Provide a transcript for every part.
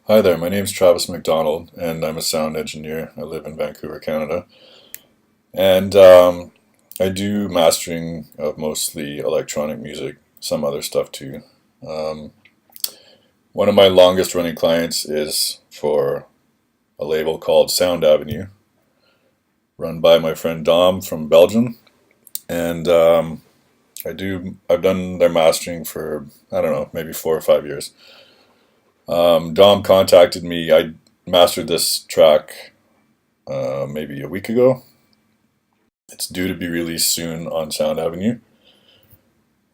Hi there, my name is Travis MacDonald, and I'm a sound engineer. I live in Vancouver, Canada. And I do mastering of mostly electronic music, some other stuff too. Um, One of my longest running clients is for a label called Sound Avenue, run by my friend Dom from Belgium. And I've done their mastering for, I don't know, maybe 4 or 5 years. Dom contacted me. I mastered this track maybe a week ago. It's due to be released soon on Sound Avenue.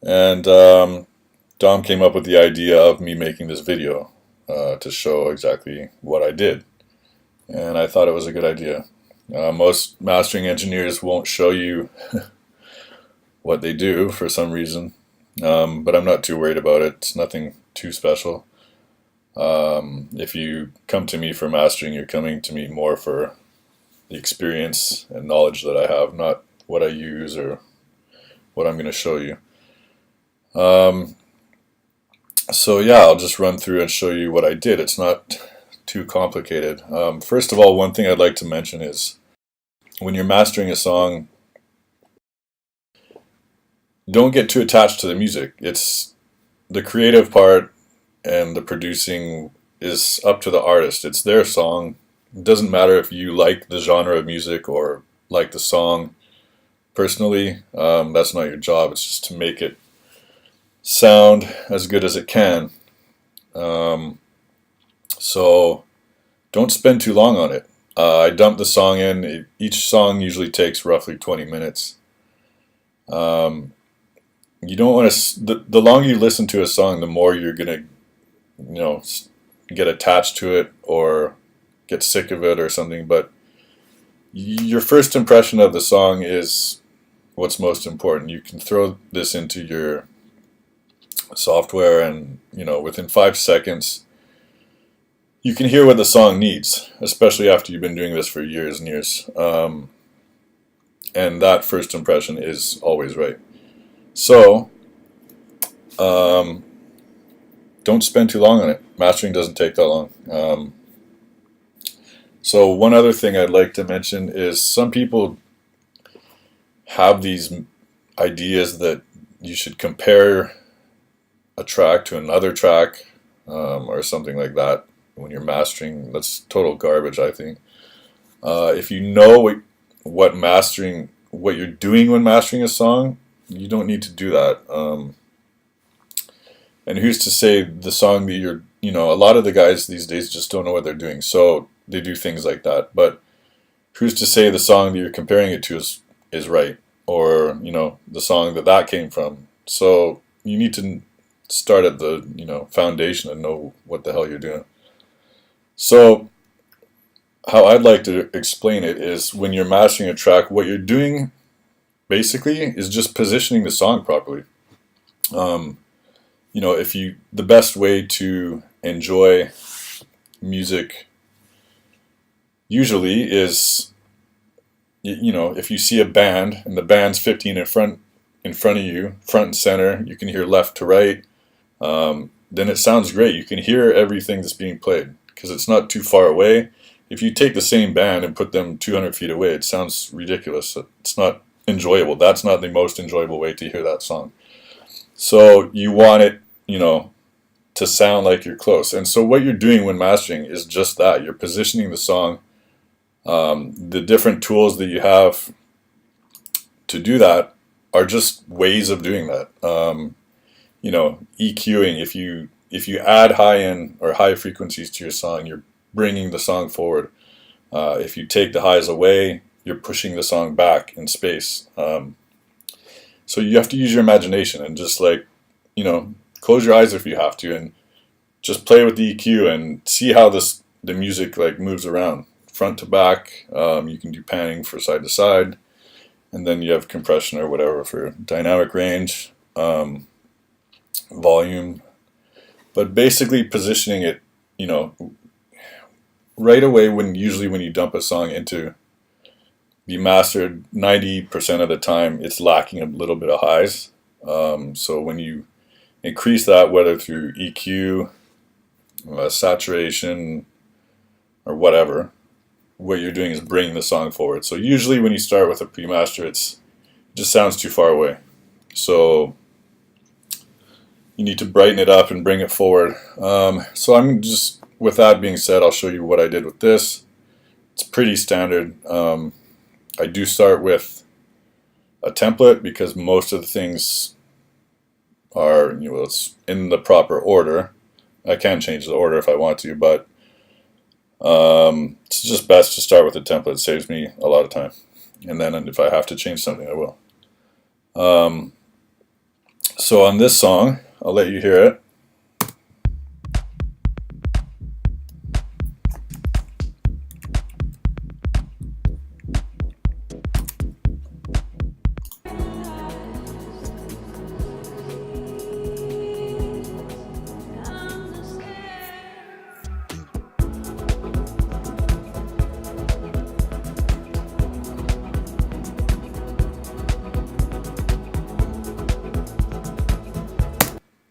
And Dom came up with the idea of me making this video to show exactly what I did. And I thought it was a good idea. Most mastering engineers won't show you what they do for some reason, but I'm not too worried about it. It's nothing too special. If you come to me for mastering, you're coming to me more for the experience and knowledge that I have, not what I use or what I'm going to show you. Um, so yeah, I'll just run through and show you what I did. It's not too complicated. First of all, one thing I'd like to mention is when you're mastering a song, don't get too attached to the music. It's the creative part and the producing is up to the artist. It's their song. It doesn't matter if you like the genre of music or like the song personally. That's not your job. It's just to make it sound as good as it can. Um, so don't spend too long on it. I dumped the song in. Each song usually takes roughly 20 minutes. Um, you don't want to. The longer you listen to a song, the more you're gonna, you know, get attached to it or get sick of it or something. But your first impression of the song is what's most important. You can throw this into your software, and within 5 seconds, you can hear what the song needs, especially after you've been doing this for years and years. And that first impression is always right. So, um, don't spend too long on it. Mastering doesn't take that long. So one other thing I'd like to mention is some people have these ideas that you should compare a track to another track or something like that when you're mastering. That's total garbage, I think. If you know what you're doing when mastering a song, you don't need to do that. And who's to say the song that a lot of the guys these days just don't know what they're doing, so they do things like that. But who's to say the song that you're comparing it to is right, or the song that came from? So you need to start at the foundation and know what the hell you're doing. So how I'd like to explain it is when you're mastering a track, what you're doing basically is just positioning the song properly. Um, the best way to enjoy music usually is, if you see a band and the band's 15 in front of you, front and center, you can hear left to right. Then it sounds great. You can hear everything that's being played because it's not too far away. If you take the same band and put them 200 feet away, it sounds ridiculous. It's not enjoyable. That's not the most enjoyable way to hear that song. So you want it, to sound like you're close. And so what you're doing when mastering is just that. You're positioning the song. The different tools that you have to do that are just ways of doing that. EQing. If you add high end or high frequencies to your song, you're bringing the song forward. If you take the highs away, you're pushing the song back in space. So you have to use your imagination and just close your eyes if you have to, and just play with the EQ and see how the music moves around front to back. You can do panning for side to side, and then you have compression or whatever for dynamic range, volume. But basically positioning it, right away usually when you dump a song into be mastered, 90% of the time it's lacking a little bit of highs. So when you increase that, whether through EQ saturation, or whatever, what you're doing is bringing the song forward. So usually when you start with a pre-master, it just sounds too far away. So you need to brighten it up and bring it forward. So I'm just, with that being said, I'll show you what I did with this. It's pretty standard. I do start with a template because most of the things are, it's in the proper order. I can change the order if I want to, but it's just best to start with a template. It saves me a lot of time. And then if I have to change something, I will. So on this song, I'll let you hear it.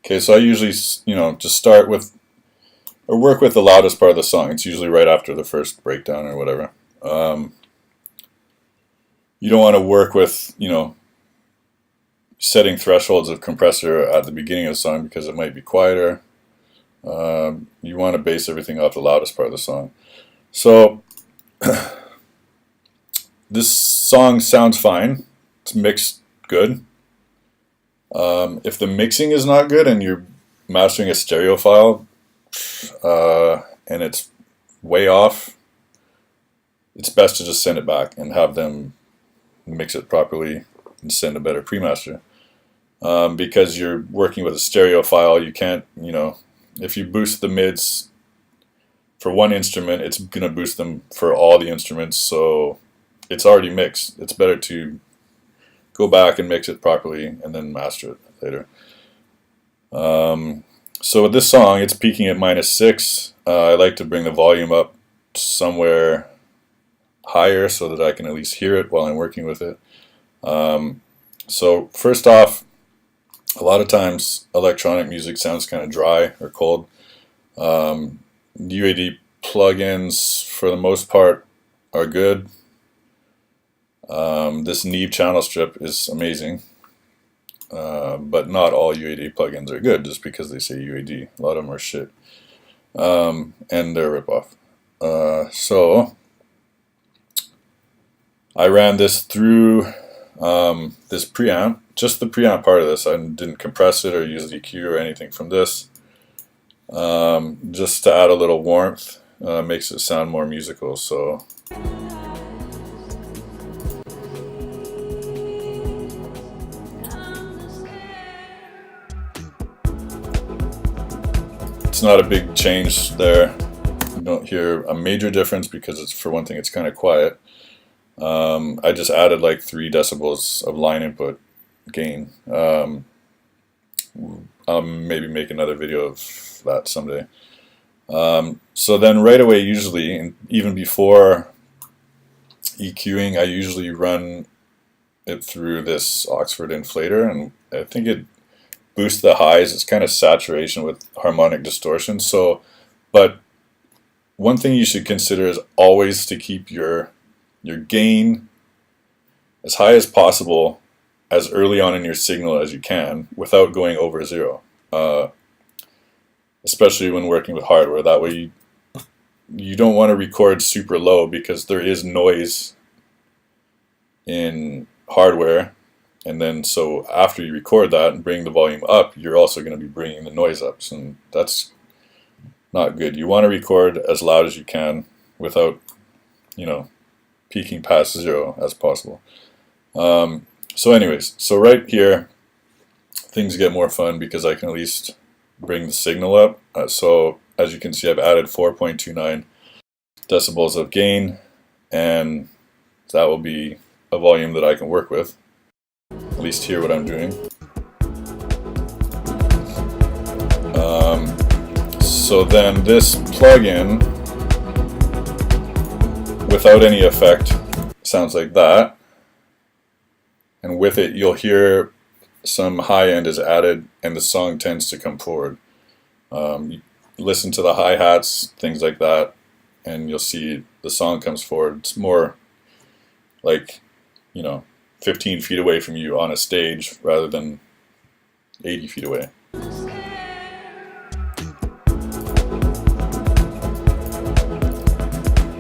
Okay, so I usually, just start with, or work with the loudest part of the song. It's usually right after the first breakdown or whatever. You don't want to work with, setting thresholds of compressor at the beginning of the song because it might be quieter. You want to base everything off the loudest part of the song. So this song sounds fine. It's mixed good. If the mixing is not good and you're mastering a stereo file and it's way off, it's best to just send it back and have them mix it properly and send a better pre-master. Because you're working with a stereo file, you can't, if you boost the mids for one instrument, it's going to boost them for all the instruments, so it's already mixed. It's better to go back and mix it properly and then master it later. So with this song, it's peaking at -6. I like to bring the volume up somewhere higher so that I can at least hear it while I'm working with it. So first off, a lot of times electronic music sounds kind of dry or cold. UAD plugins, for the most part, are good. This Neve channel strip is amazing, but not all UAD plugins are good just because they say UAD. A lot of them are shit, and they're a ripoff. So I ran this through this preamp, just the preamp part of this. I didn't compress it or use EQ or anything from this, just to add a little warmth. Makes it sound more musical. So it's not a big change there. You don't hear a major difference because it's, for one thing, it's kind of quiet. I just added like 3 decibels of line input gain. I'll maybe make another video of that someday. So then right away, usually, and even before EQing, I usually run it through this Oxford inflator, and I think it boosts the highs. It's kind of saturation with harmonic distortion. So, but one thing you should consider is always to keep your gain as high as possible as early on in your signal as you can without going over 0. Especially when working with hardware. That way you don't want to record super low because there is noise in hardware, and then so after you record that and bring the volume up, you're also going to be bringing the noise up, and that's not good. You want to record as loud as you can without, peaking past 0 as possible. So anyways, so right here things get more fun because I can at least bring the signal up. So as you can see, I've added 4.29 decibels of gain, and that will be a volume that I can work with, at least hear what I'm doing. So then this plugin, without any effect, sounds like that, and with it you'll hear some high end is added and the song tends to come forward. listen to the hi-hats, things like that, and you'll see the song comes forward. It's more like, 15 feet away from you on a stage rather than 80 feet away.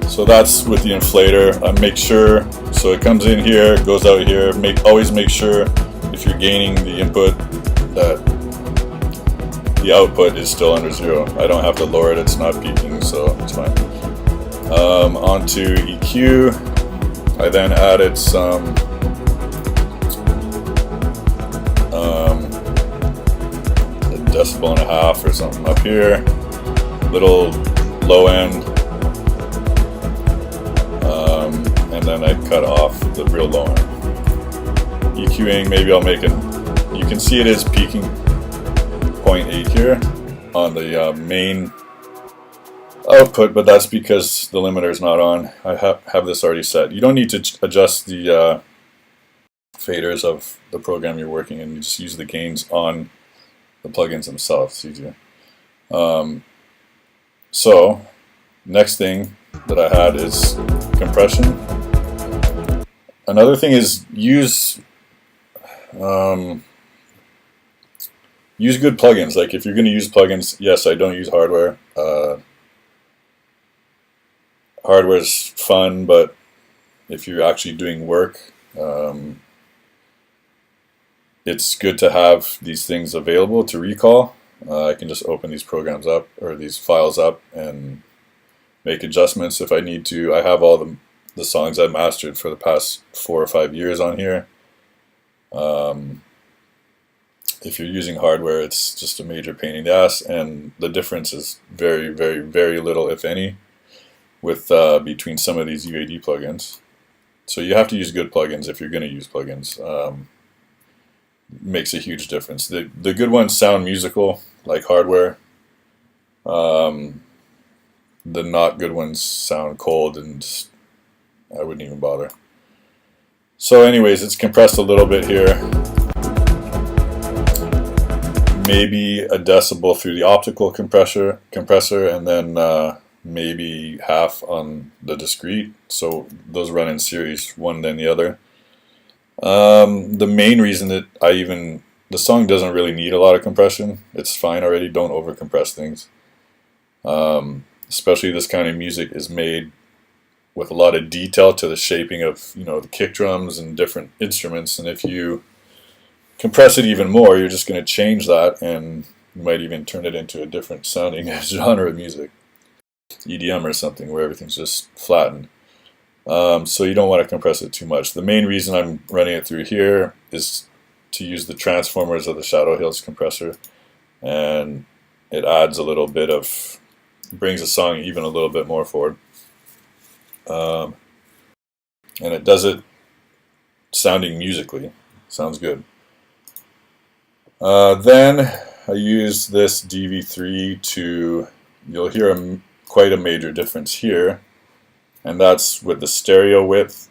So that's with the inflator. I make sure, so it comes in here, goes out here. Always make sure if you're gaining the input that the output is still under 0. I don't have to lower it, it's not peaking, so it's fine. Onto EQ, I then added some a decibel and a half or something up here, little low end, and then I cut off the real low end. EQing, maybe I'll make it, you can see it is peaking 0.8 here on the main output, but that's because the limiter is not on. I have this already set. You don't need to adjust the faders of the program you're working in. You just use the gains on the plugins themselves. It's easier. So next thing that I had is compression. Another thing is use good plugins. Like if you're going to use plugins, yes, I don't use hardware. Hardware's fun, but if you're actually doing work, it's good to have these things available to recall. I can just open these programs up, or these files up, and make adjustments if I need to. I have all the songs I've mastered for the past 4 or 5 years on here. If you're using hardware, it's just a major pain in the ass, and the difference is very, very, very little, if any, with between some of these UAD plugins. So you have to use good plugins if you're going to use plugins. Makes a huge difference. The good ones sound musical, like hardware. The not good ones sound cold, and just, I wouldn't even bother. So anyways, it's compressed a little bit here. Maybe a decibel through the optical compressor, and then maybe half on the discrete. So those run in series, one then the other. The main reason that the song doesn't really need a lot of compression. It's fine already. Don't over compress things. Especially this kind of music is made with a lot of detail to the shaping of the kick drums and different instruments, and if you compress it even more, you're just going to change that, and you might even turn it into a different sounding genre of music, EDM or something, where everything's just flattened. So you don't want to compress it too much. The main reason I'm running it through here is to use the transformers of the Shadow Hills compressor, and it adds a little bit of, brings the song even a little bit more forward. And it does it sounding musically. Sounds good. Then I use this DV3 to, you'll hear quite a major difference here, and that's with the stereo width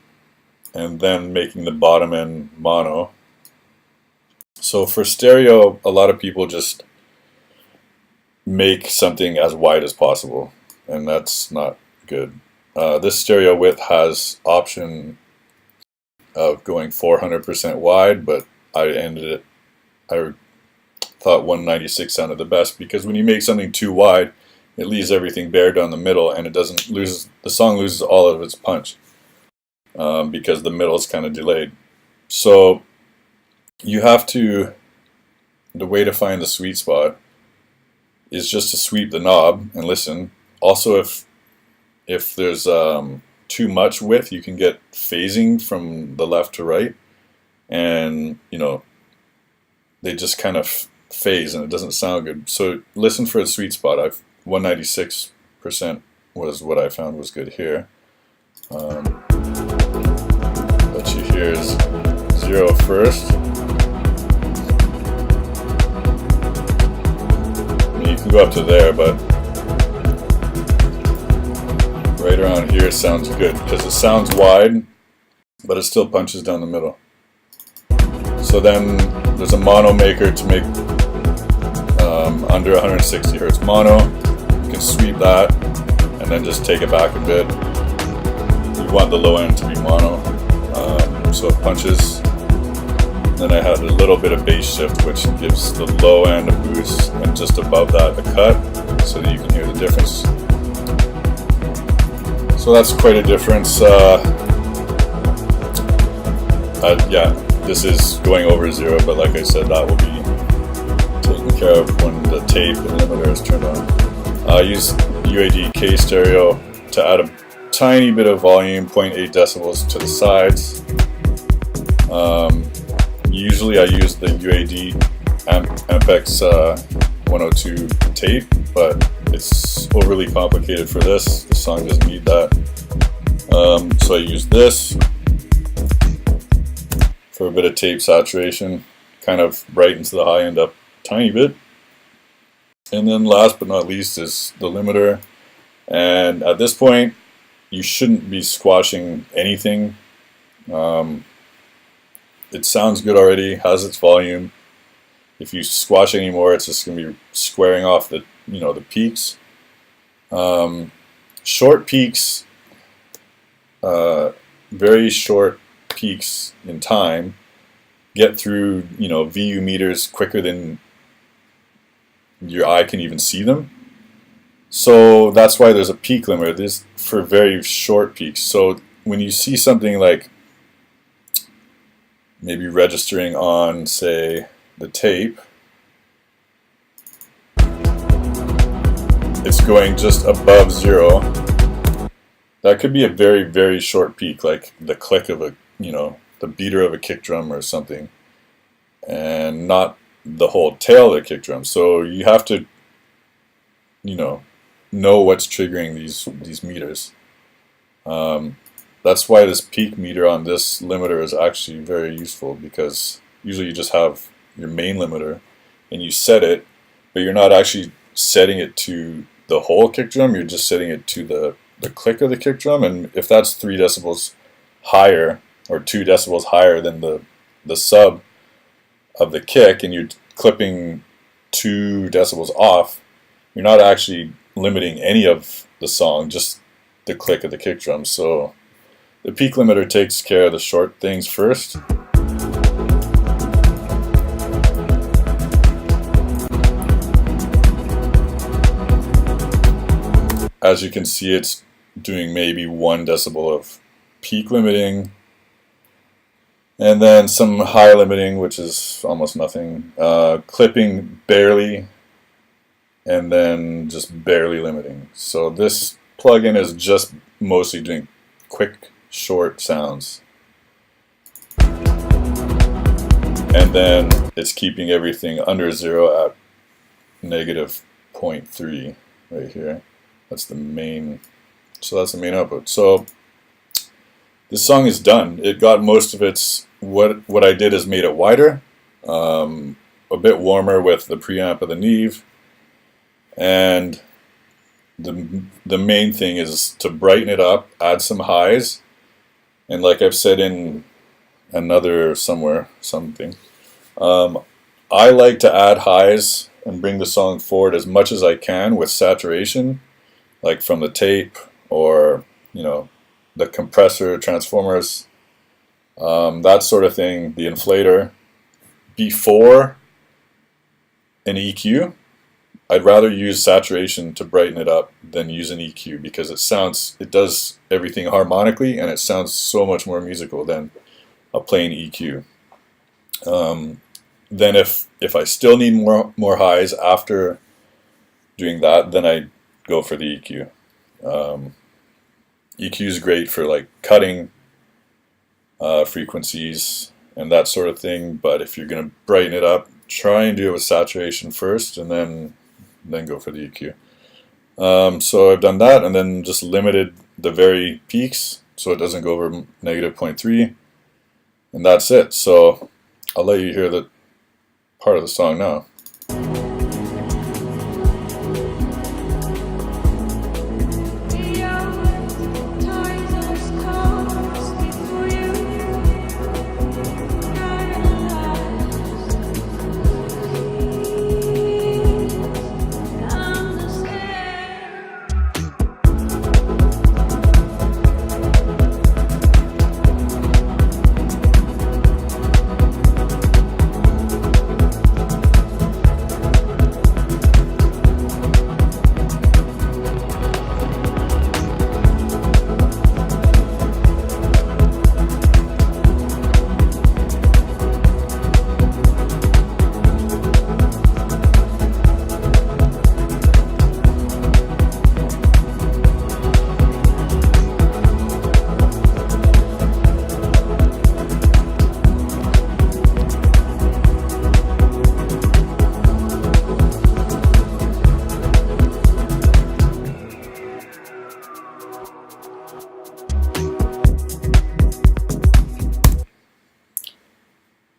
and then making the bottom end mono. So for stereo, a lot of people just make something as wide as possible, and that's not good. This stereo width has option of going 400% wide, but I thought 196 sounded the best, because when you make something too wide, it leaves everything bare down the middle, and the song loses all of its punch, because the middle is kind of delayed. So you have to, the way to find the sweet spot is just to sweep the knob and listen. Also, if there's too much width, you can get phasing from the left to right, and they just kind of phase and it doesn't sound good. So listen for a sweet spot. 196% was what I found was good here. What you hear is 0 first. I mean, you can go up to there, but right around here sounds good, because it sounds wide, but it still punches down the middle. So then there's a mono maker to make under 160 hertz mono. can sweep that and then just take it back a bit. You want the low end to be mono, so it punches. Then I had a little bit of bass shift, which gives the low end a boost, and just above that a cut, so that you can hear the difference. So that's quite a difference. Yeah, this is going over 0, but like I said, that will be taken care of when the tape and limiter is turned on. I use UAD K stereo to add a tiny bit of volume, 0.8 decibels to the sides. Usually I use the UAD Ampex 102 tape, but it's overly complicated for this. The song doesn't need that. So I use this for a bit of tape saturation, kind of brightens the high end up a tiny bit. And then last but not least is the limiter. And at this point, you shouldn't be squashing anything. It sounds good already, has its volume. If you squash any more, it's just going to be squaring off the the peaks. Short peaks, very short peaks in time, get through VU meters quicker than your eye can even see them. So that's why there's a peak limiter. This for very short peaks. So when you see something like maybe registering on, say, the tape, it's going just above 0. That could be a very, very short peak, like the click of a, the beater of a kick drum or something, and not the whole tail of the kick drum. So you have to, know what's triggering these meters. That's why this peak meter on this limiter is actually very useful, because usually you just have your main limiter and you set it, but you're not actually setting it to the whole kick drum, you're just setting it to the click of the kick drum. And if that's 3 decibels higher or 2 decibels higher than the sub of the kick, and you're clipping 2 decibels off, you're not actually limiting any of the song, just the click of the kick drum. So the peak limiter takes care of the short things first. As you can see, it's doing maybe 1 decibel of peak limiting, and then some high limiting, which is almost nothing, clipping barely, and then just barely limiting. So this plugin is just mostly doing quick, short sounds, and then it's keeping everything under 0 at negative 0.3 right here. That's the main, so that's the main output. So this song is done. It got most of its, what I did is made it wider, a bit warmer with the preamp of the Neve, and the main thing is to brighten it up, add some highs, and like I've said in another something, I like to add highs and bring the song forward as much as I can with saturation, like from the tape or the compressor, transformers, that sort of thing, the inflator, before an EQ. I'd rather use saturation to brighten it up than use an EQ, because it does everything harmonically, and it sounds so much more musical than a plain EQ. Then if I still need more highs after doing that, then I go for the EQ. EQ is great for like cutting frequencies and that sort of thing, but if you're going to brighten it up, try and do it with saturation first, and then go for the EQ. So I've done that, and then just limited the very peaks so it doesn't go over negative 0.3, and that's it. So I'll let you hear the part of the song now.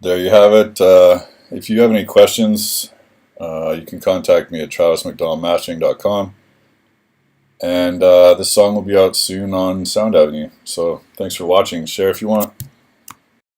there you have it. If you have any questions, you can contact me at travismacdonaldmastering.com. And this song will be out soon on Sound Avenue. So thanks for watching. Share if you want.